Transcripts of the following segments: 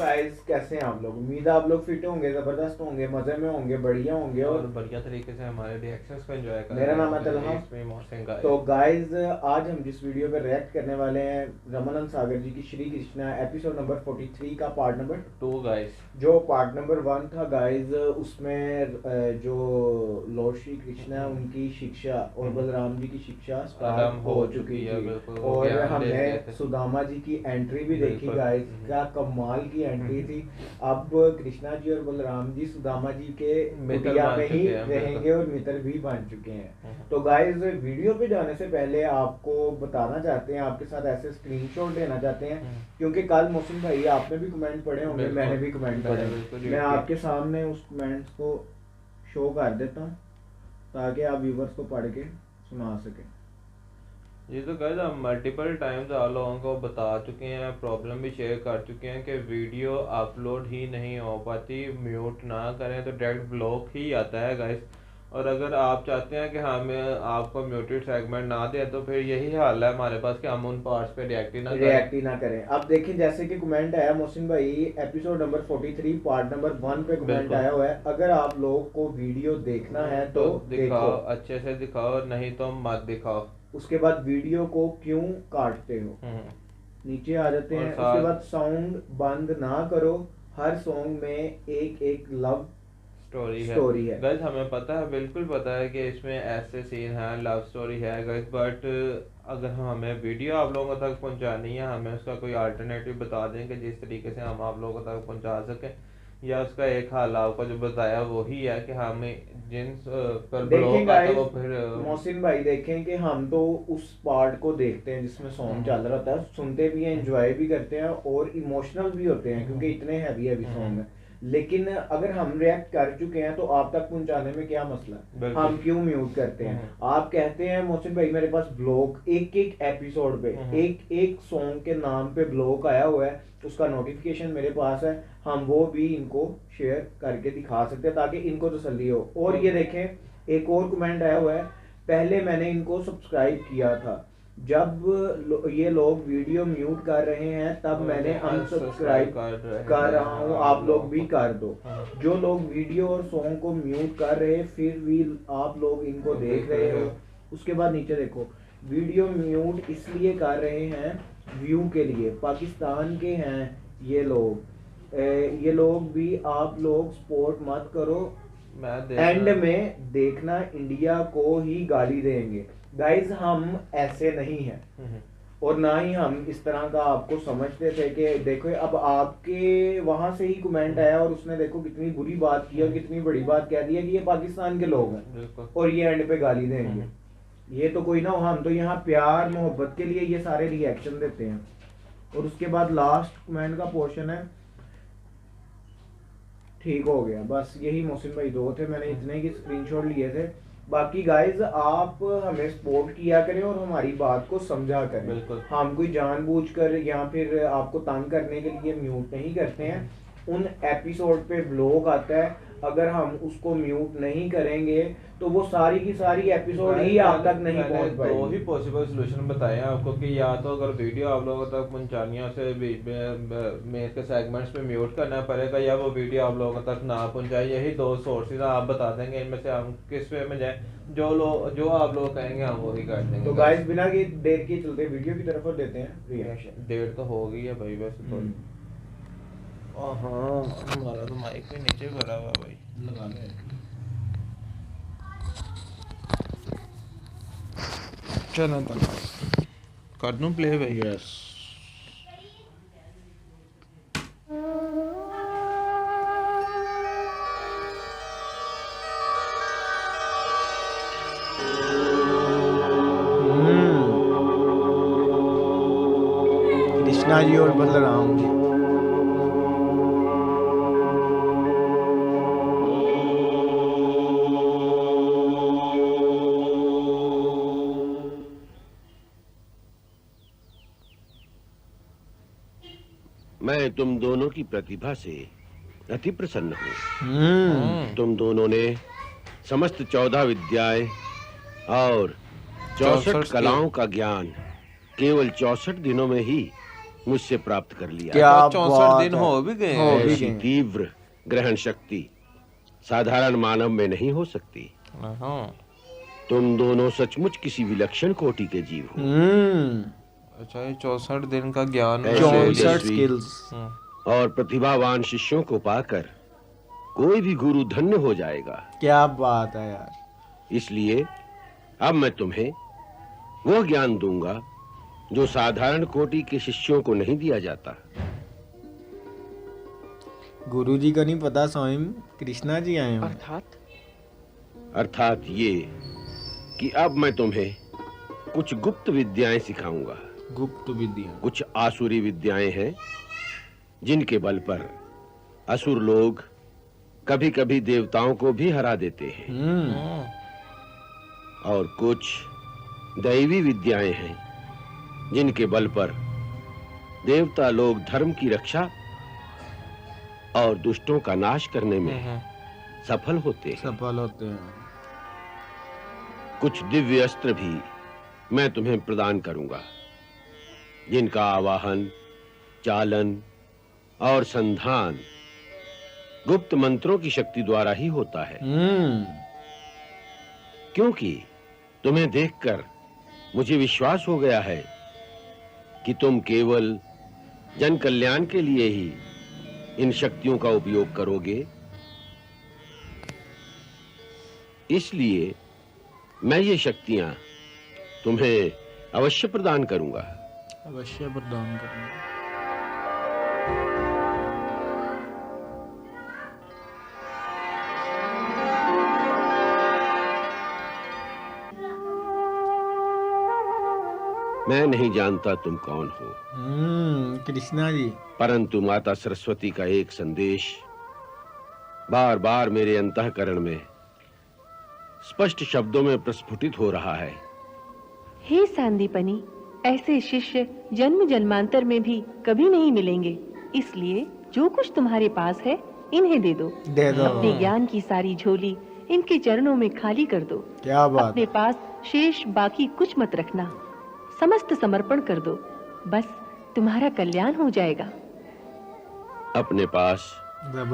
Guys, कैसे हैं आप लोग? उम्मीद है आप लोग फिट होंगे, जबरदस्त होंगे, मजे में होंगे, बढ़िया होंगे और और बढ़िया तरीके से हमारे रिएक्शंस को एंजॉय कर मेरा रहे नाम है होंगे तलहा। इसमें मोहसिन का तो गाइस, आज हम जिस वीडियो पे रिएक्ट करने वाले हैं रमानंद सागर जी की श्री कृष्णा एपिसोड नंबर 43 का पार्ट नंबर 2 गाइस। जो पार्ट नंबर 1 था गाइस, उसमें जो लॉर्ड श्री कृष्णा है उनकी शिक्षा और बलराम जी की शिक्षा आराम स्टार्ट हो चुकी है, थी बिल्कुल वो और ज्ञान दे हमने रहे थे। सुदामा जी की एंट्री भी देखी बिल्कुल। गाइस। क्या कमाल की एंट्री थी। अब कृष्णा जी और बलराम जी सुदामा जी के मित्र कुटिया बन में ही चुके हैं, रहेंगे बिल्कुल। और मित्र भी बन चुके हैं। तो गाइस, वीडियो पे जाने से पहले आपको बताना चाहते हैं, आपके साथ ऐसे स्क्रीनशॉट लेना चाहते हैं, क्योंकि कल मोहसिन भाई आपने भी कमेंट पढ़े होंगे, बिल्कुल, मैंने भी कमेंट मैंने पढ़े। बिल्कुल मैं यूज आपके सामने उस कमेंट्स को शो कर देता हूँ ताकि आप व्यूवर्स को पढ़ के सुना सकें। ये तो गाइस हम मल्टीपल टाइम्स आप लोगों को बता चुके हैं, प्रॉब्लम भी शेयर कर चुके हैं कि वीडियो अपलोड ही नहीं हो पाती। म्यूट ना करें तो डायरेक्ट ब्लॉक ही आता है गाइस। और अगर आप चाहते हैं कि हमें आपको म्यूटेड सेगमेंट ना दें तो फिर यही हाल है हमारे पास कि हम उन पार्ट्स पे रिएक्ट ही ना करें। अब देखिए, जैसे कि कमेंट आया मोहसिन भाई एपिसोड नंबर 43 पार्ट नंबर 1 पे कमेंट बिल्कुल। आया हुआ है, अगर आप लोगों को वीडियो देखना है तो दिखाओ, देखो, अच्छे से दिखाओ, नहीं तो मत दिखाओ। उसके बाद वीडियो को क्यों काटते हो, नीचे आ जाते और हैं। उसके साथ बाद साउंड बंद ना करो, हर सॉन्ग में एक एक लव स्टोरी है गाइस। हमें पता है, बिल्कुल पता है कि इसमें ऐसे सीन है, लव स्टोरी है गाइस, बट अगर हमें वीडियो आप लोगों तक पहुंचानी है, हमें उसका कोई अल्टरनेटिव बता दें कि जिस तरीके से हम आप लोगों तक पहुंचा सकें, या उसका एक हल आपको जो बताया वही है कि हमें जिन पर देखें ब्लॉक आता है गाइस, वो फिर मोहसिन भाई देखें कि हम तो उस पार्ट को देखते हैं जिसमें सॉन्ग चल रहा होता है, सुनते भी हैं, एंजॉय भी करते हैं और इमोशनल भी होते हैं क्योंकि इतने हैवी हैवी सॉन्ग हैं। लेकिन अगर हम रिएक्ट कर चुके हैं तो आप तक पहुंचाने में क्या मसला है? बिल्कुल। हम क्यों म्यूट करते हैं? आप कहते हैं मोहसिन भाई मेरे पास ब्लॉक एक एक एपिसोड पे एक एक सॉन्ग के नाम पे ब्लॉक आया हुआ है, उसका नोटिफिकेशन मेरे पास है, हम वो भी इनको शेयर करके दिखा सकते हैं ताकि इनको तसल्ली हो। और ये देखें, एक और कमेंट आया हुआ है, पहले मैंने इनको सब्सक्राइब किया था, जब ये लोग वीडियो म्यूट कर रहे हैं तब मैंने अनसब्सक्राइब कर रहा हूँ, आप लोग भी कर दो। जो लोग वीडियो और सॉन्ग को म्यूट कर रहे हैं फिर भी आप लोग इनको देख रहे हो। उसके बाद नीचे देखो, वीडियो म्यूट इसलिए कर रहे हैं व्यू के लिए, पाकिस्तान के हैं ये लोग। ये लोग भी, आप लोग सपोर्ट मत करो, एंड में देखना इंडिया को ही गाली देंगे। गाइज, हम ऐसे नहीं हैं और ना ही हम इस तरह का आपको समझते थे कि देखो अब आपके वहां से ही कमेंट आया और उसने देखो कितनी बुरी बात की और कितनी बड़ी बात कह दी है कि ये पाकिस्तान के लोग हैं और ये एंड पे गाली देंगे। ये तो कोई ना हो, हम तो यहाँ प्यार मोहब्बत के लिए ये सारे रिएक्शन देते हैं। और उसके बाद लास्ट कमेंट का पोर्शन है, ठीक हो गया। बस यही मोहसिन भाई दो थे, मैंने इतने की स्क्रीनशॉट लिए थे। बाकी गाइज, आप हमें सपोर्ट किया करें और हमारी बात को समझा करें। बिल्कुल। हम कोई जानबूझकर या फिर आपको तंग करने के लिए म्यूट नहीं करते हैं। उन एपिसोड पे ब्लॉग आता है, अगर हम उसको म्यूट नहीं करेंगे तो वो सारी की सारी एपिसोड ही आप तक नहीं पहुंच पाएगी। दो ही पॉसिबल सॉल्यूशन बताए हैं आपको कि या तो अगर वीडियो आप लोगों तक पहुंचानी है उसे मेरे के सेगमेंट्स में म्यूट करना पड़ेगा, या वो वीडियो आप लोगों तक ना पहुंचाए। यही दो सोर्सेज आप बता देंगे, इनमें से हम किस वे में जाए, जो आप लोग कहेंगे हम वही कर देंगे। तो गाइस, बिना की देर के चलते वीडियो की तरफ देते हैं रिएक्शन। डेट तो हो गई है भाई वैसे तो। हाँ, हमारा तो माइक भी नीचे भरा हुआ भाई, लगा ले। चलो कर दूं प्ले भाई? यस। कृष्णा जी और बलराम जी। मैं तुम दोनों की प्रतिभा से अति प्रसन्न हूँ। तुम दोनों ने समस्त 14 विद्याएं और 64 कलाओं का ज्ञान केवल 64 दिनों में ही मुझसे प्राप्त कर लिया। क्या तो 64 दिन हो भी गए हो हैं। भी ऐसी गए। तीव्र ग्रहण शक्ति साधारण मानव में नहीं हो सकती। हाँ। तुम दोनों सचमुच किसी विलक्षण कोटि के जीव हो। अच्छा, ये 64 दिन का ज्ञान ऐसे ले लिया। 64 तेजस्वी स्किल्स। और प्रतिभावान शिष्यों को पाकर कोई भी गुरु धन्य हो जाएगा। क्या बात है यार। इसलिए अब मैं तुम्हें वो ज्ञान दूंगा जो साधारण कोटि के शिष्यों को नहीं दिया जाता। गुरुजी को नहीं पता स्वयं कृष्णा जी आए हैं। अर्थात ये कि अब मैं तुम्हें कुछ गुप्त विद्याएं सिखाऊंगा। गुप्त विद्या। कुछ आसुरी विद्याएं हैं जिनके बल पर असुर लोग कभी-कभी देवताओं को भी हरा देते हैं। और कुछ दैवी विद्याएं हैं जिनके बल पर देवता लोग धर्म की रक्षा और दुष्टों का नाश करने में सफल होते हैं। कुछ दिव्य अस्त्र भी मैं तुम्हें प्रदान करूंगा जिनका आवाहन, चालन और संधान गुप्त मंत्रों की शक्ति द्वारा ही होता है। क्योंकि तुम्हें देखकर मुझे विश्वास हो गया है कि तुम केवल जन कल्याण के लिए ही इन शक्तियों का उपयोग करोगे। इसलिए मैं ये शक्तियां तुम्हें अवश्य प्रदान करूंगा। अवश्य प्रदान करूंगा। मैं नहीं जानता तुम कौन हो, कृष्णा जी, परंतु माता सरस्वती का एक संदेश बार-बार मेरे अंतःकरण में स्पष्ट शब्दों में प्रस्फुटित हो रहा है। हे सांदीपनी, ऐसे शिष्य जन्म जन्मांतर में भी कभी नहीं मिलेंगे। इसलिए जो कुछ तुम्हारे पास है इन्हें दे दो। अपने ज्ञान की सारी झोली इनके चरणों में खाली कर दो। क्या बात। अपने पास शेष बाकी कुछ मत रखना, समस्त समर्पण कर दो। बस तुम्हारा कल्याण हो जाएगा। अपने पास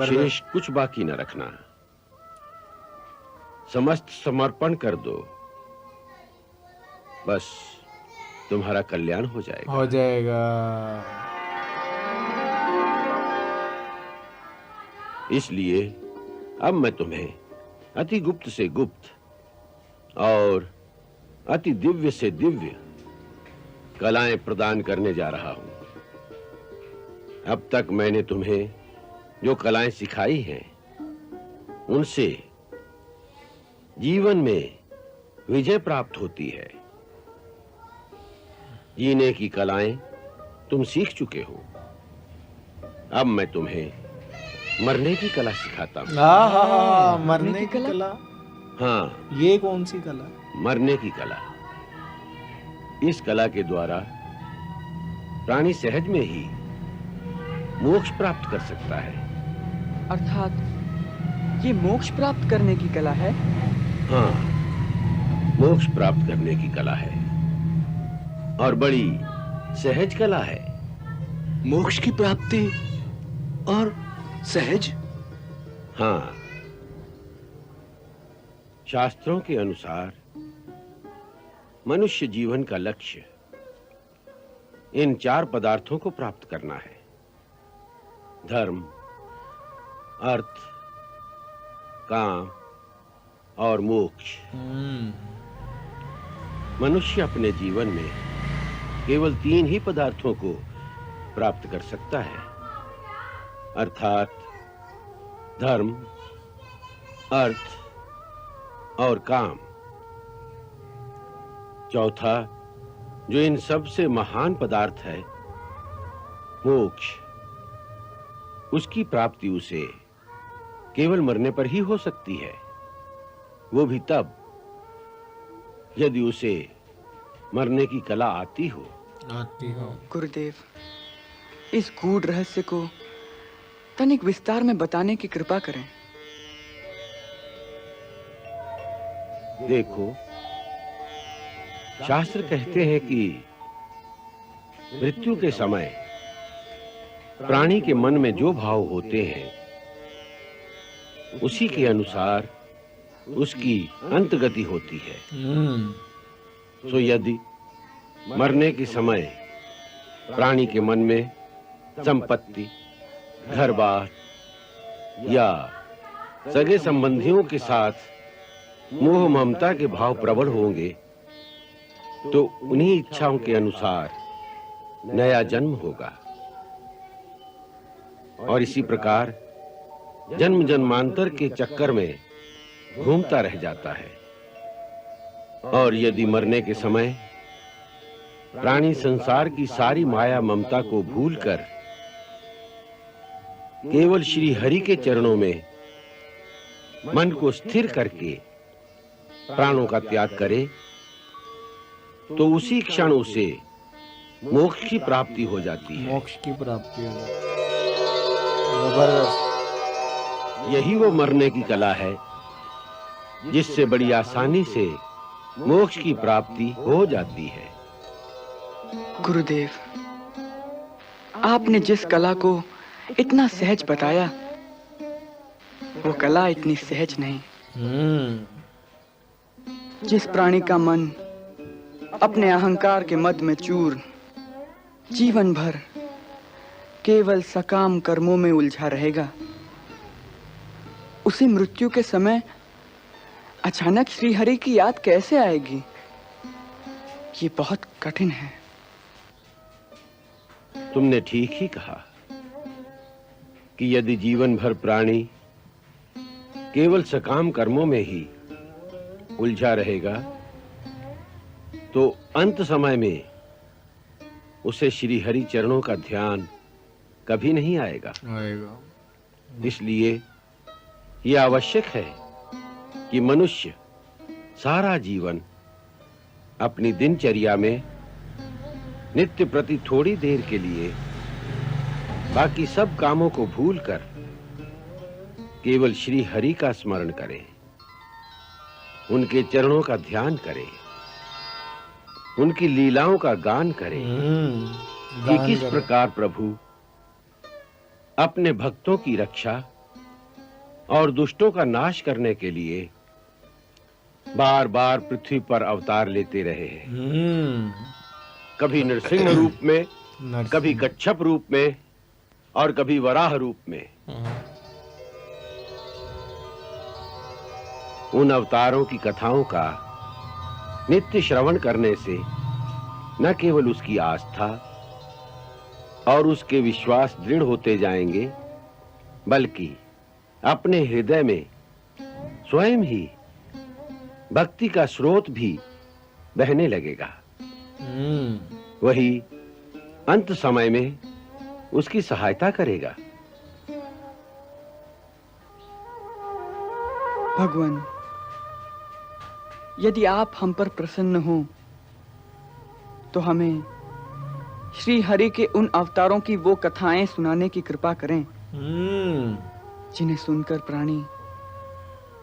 शेष कुछ बाकी न रखना, समस्त समर्पण कर दो, बस तुम्हारा कल्याण हो जाएगा। इसलिए अब मैं तुम्हें अति गुप्त से गुप्त और अति दिव्य से दिव्य कलाएं प्रदान करने जा रहा हूं। अब तक मैंने तुम्हें जो कलाएं सिखाई हैं, उनसे जीवन में विजय प्राप्त होती है। जीने की कलाएं तुम सीख चुके हो। अब मैं तुम्हें मरने की कला सिखाता हूं। मरने की कला। हाँ, ये कौन सी कला? मरने की कला। इस कला के द्वारा प्राणी सहज में ही मोक्ष प्राप्त कर सकता है। अर्थात ये मोक्ष प्राप्त करने की कला है? हाँ, मोक्ष प्राप्त करने की कला है और बड़ी सहज कला है। मोक्ष की प्राप्ति और सहज? हाँ, शास्त्रों के अनुसार मनुष्य जीवन का लक्ष्य इन 4 पदार्थों को प्राप्त करना है: धर्म, अर्थ, काम और मोक्ष। मनुष्य अपने जीवन में केवल 3 ही पदार्थों को प्राप्त कर सकता है, अर्थात धर्म, अर्थ और काम। चौथा, जो इन सब से महान पदार्थ है, मोक्ष, उसकी प्राप्ति उसे केवल मरने पर ही हो सकती है, वो भी तब यदि उसे मरने की कला आती हो। गुरुदेव, इस गूढ़ रहस्य को तनिक विस्तार में बताने की कृपा करें। देखो, शास्त्र कहते हैं कि मृत्यु के समय प्राणी के मन में जो भाव होते हैं उसी के अनुसार उसकी अंतगति होती है। सो यदि मरने के समय प्राणी के मन में संपत्ति, घर-बार या सगे संबंधियों के साथ मोह ममता के भाव प्रबल होंगे तो उन्हीं इच्छाओं के अनुसार नया जन्म होगा और इसी प्रकार जन्म जन्मांतर के चक्कर में घूमता रह जाता है। और यदि मरने के समय प्राणी संसार की सारी माया ममता को भूलकर केवल श्री हरि के चरणों में मन को स्थिर करके प्राणों का त्याग करे तो उसी क्षण उसे मोक्ष की प्राप्ति हो जाती है। मोक्ष की प्राप्ति हो जाती है। जबरदस्त। यही वो मरने की कला है जिससे बड़ी आसानी से मोक्ष की प्राप्ति हो जाती है। गुरुदेव, आपने जिस कला को इतना सहज बताया वो कला इतनी सहज नहीं। जिस प्राणी का मन अपने अहंकार के मद में चूर जीवन भर केवल सकाम कर्मों में उलझा रहेगा, उसे मृत्यु के समय अचानक श्री हरि की याद कैसे आएगी? ये बहुत कठिन है। तुमने ठीक ही कहा कि यदि जीवन भर प्राणी केवल सकाम कर्मों में ही उलझा रहेगा तो अंत समय में उसे श्री हरि चरणों का ध्यान कभी नहीं आएगा। इसलिए यह आवश्यक है कि मनुष्य सारा जीवन अपनी दिनचर्या में नित्य प्रति थोड़ी देर के लिए बाकी सब कामों को भूलकर केवल श्री हरि का स्मरण करे, उनके चरणों का ध्यान करे, उनकी लीलाओं का गान करे कि किस प्रकार प्रभु अपने भक्तों की रक्षा और दुष्टों का नाश करने के लिए बार-बार पृथ्वी पर अवतार लेते रहे हैं। कभी नरसिंह रूप में, कभी कच्छप रूप में और कभी वराह रूप में। उन अवतारों की कथाओं का नित्य श्रवण करने से न केवल उसकी आस्था और उसके विश्वास दृढ़ होते जाएंगे, बल्कि अपने हृदय में स्वयं ही भक्ति का स्रोत भी बहने लगेगा। वही अंत समय में उसकी सहायता करेगा। भगवान, यदि आप हम पर प्रसन्न हो तो हमें श्री हरि के उन अवतारों की वो कथाएं सुनाने की कृपा करें जिन्हें सुनकर प्राणी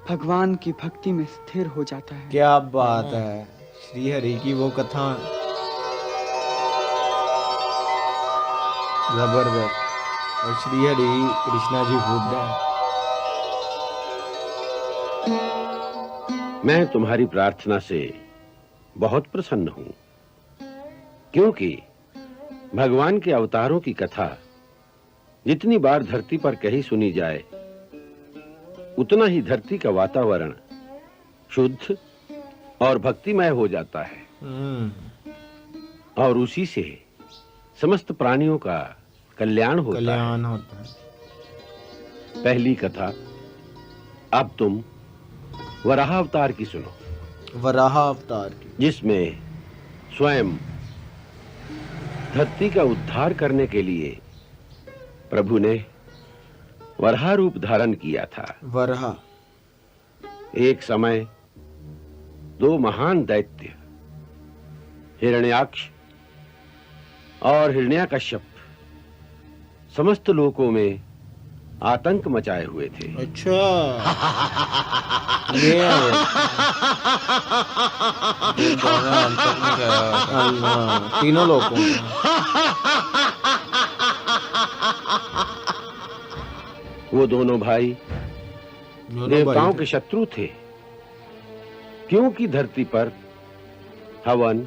भगवान की भक्ति में स्थिर हो जाता है। क्या बात है। श्री हरि की वो कथा जबरदस्त। और श्री हरि कृष्णा जी खुद है। मैं तुम्हारी प्रार्थना से बहुत प्रसन्न हूं, क्योंकि भगवान के अवतारों की कथा जितनी बार धरती पर कहीं सुनी जाए उतना ही धरती का वातावरण शुद्ध और भक्तिमय हो जाता है और उसी से समस्त प्राणियों का कल्याण होता है। पहली कथा अब तुम वराह अवतार की सुनो। वराह अवतार की, जिसमें स्वयं धरती का उद्धार करने के लिए प्रभु ने वराह रूप धारण किया था। वराह। एक समय दो महान दैत्य हिरण्याक्ष और हिरण्याकश्यप समस्त लोकों में आतंक मचाए हुए थे। अच्छा। ये तीनों लोगों वो दोनों भाई देवताओं के शत्रु थे, क्योंकि धरती पर हवन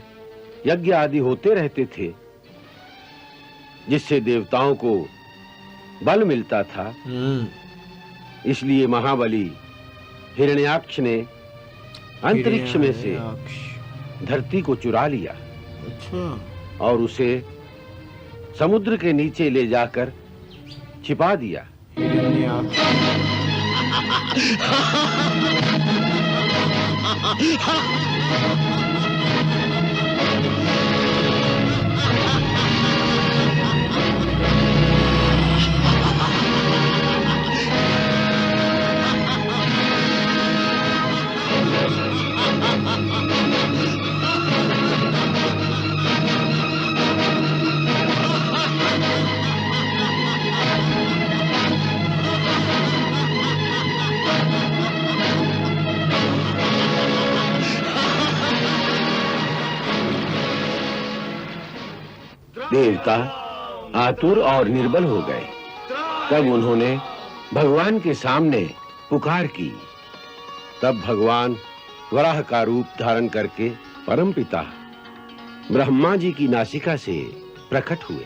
यज्ञ आदि होते रहते थे, जिससे देवताओं को बल मिलता था। इसलिए महाबली हिरण्याक्ष ने अंतरिक्ष में से धरती को चुरा लिया। अच्छा। और उसे समुद्र के नीचे ले जाकर छिपा दिया। देवता आतुर और निर्बल हो गए। तब उन्होंने भगवान के सामने पुकार की। तब भगवान वराह का रूप धारण करके परमपिता ब्रह्मा जी की नासिका से प्रकट हुए।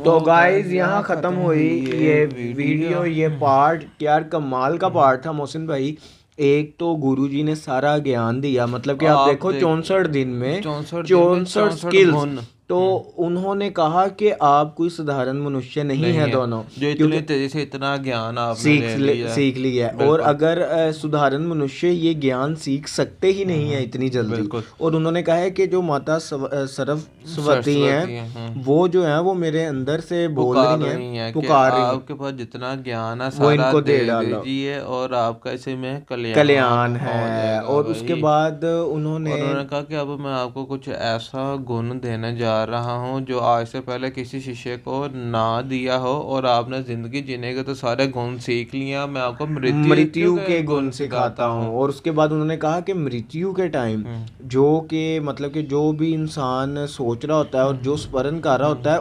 तो गाइज यहाँ ख़त्म हुई ये वीडियो, ये पार्ट। यार कमाल का पार्ट था मोहसिन भाई। एक तो गुरुजी ने सारा ज्ञान दिया, मतलब कि आप देखो 64 दिन में 64 स्किल्स। तो उन्होंने कहा कि आप कोई साधारण मनुष्य नहीं है दोनों, जो इतने तेजी से इतना ज्ञान आपने सीख लिया है। और अगर साधारण मनुष्य ये ज्ञान सीख सकते ही नहीं है इतनी जल्दी। और उन्होंने कहा है कि जो माता सरस्वती हैं वो जो है वो मेरे अंदर से बोल रही हैं, पुकार रही हैं, आपके पास जितना ज्ञान है वो इनको दे दीजिए और आपका इसे में कल्याण है। और उसके बाद उन्होंने कहा कि अब मैं आपको कुछ ऐसा गुण देने जा रहा हूँ जो आज से पहले किसी शिष्य को ना दिया हो, और आपने जिंदगी जीने के तो सारे गुण सीख लिया, मैं आपको मृत्यु के गुण सिखाता हूँ। और उसके बाद उन्होंने कहा कि मृत्यु के टाइम जो कि मतलब कि जो भी इंसान सोच रहा होता है और जो स्मरण कर रहा होता है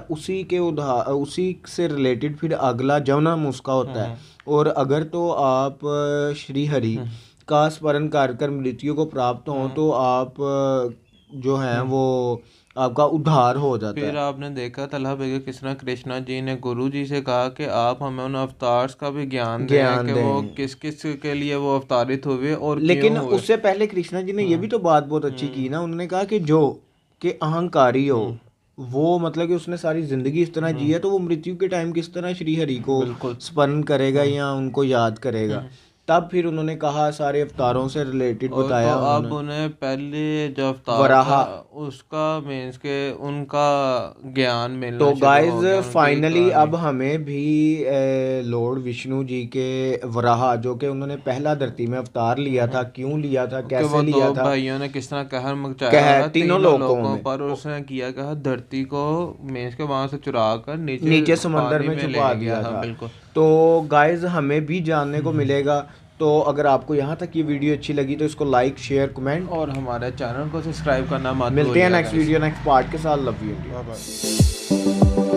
उसी से रिलेटेड फिर अगला जन्म उसका होता है। और अगर तो आप श्री हरि का स्मरण कर मृत्यु को प्राप्त हो तो आप जो है वो आपका उद्धार हो जाता है। फिर आपने देखा तलहा बेगम कृष्णा कृष्णा जी ने गुरु जी से कहा कि आप हमें उन अवतार्स का भी ज्ञान दें कि वो किस किस के लिए वो अवतारित हुए और लेकिन उससे पहले कृष्णा जी ने ये भी तो बात बहुत अच्छी की ना। उन्होंने कहा कि जो कि अहंकारी हो वो मतलब कि उसने सारी जिंदगी इस तरह जी है तो वो मृत्यु के टाइम किस तरह श्री हरि को स्मरण करेगा या उनको याद करेगा। तब फिर उन्होंने कहा सारे अवतारों से रिलेटेड बताया। तो अब उन्हें पहले जो अवतार उसका मींस के उनका ज्ञान मिलना। तो गाइज फाइनली अब हमें भी लॉर्ड विष्णु जी के वराह जो कि उन्होंने पहला धरती में अवतार लिया था, क्यों लिया था, कैसे लिया था, भाइयों ने किस तरह कहर मचाया तीनों लोगों पर उसने किया कहा धरती को मींस के वहां से चुरा कर नीचे समंदर में छुपा दिया था। बिल्कुल। तो गाइज हमें भी जानने को मिलेगा। तो अगर आपको यहाँ तक ये वीडियो अच्छी लगी तो इसको लाइक शेयर कमेंट और हमारे चैनल को सब्सक्राइब करना मत भूलिएगा। मिलते हैं नेक्स्ट वीडियो नेक्स्ट पार्ट के साथ। Love you.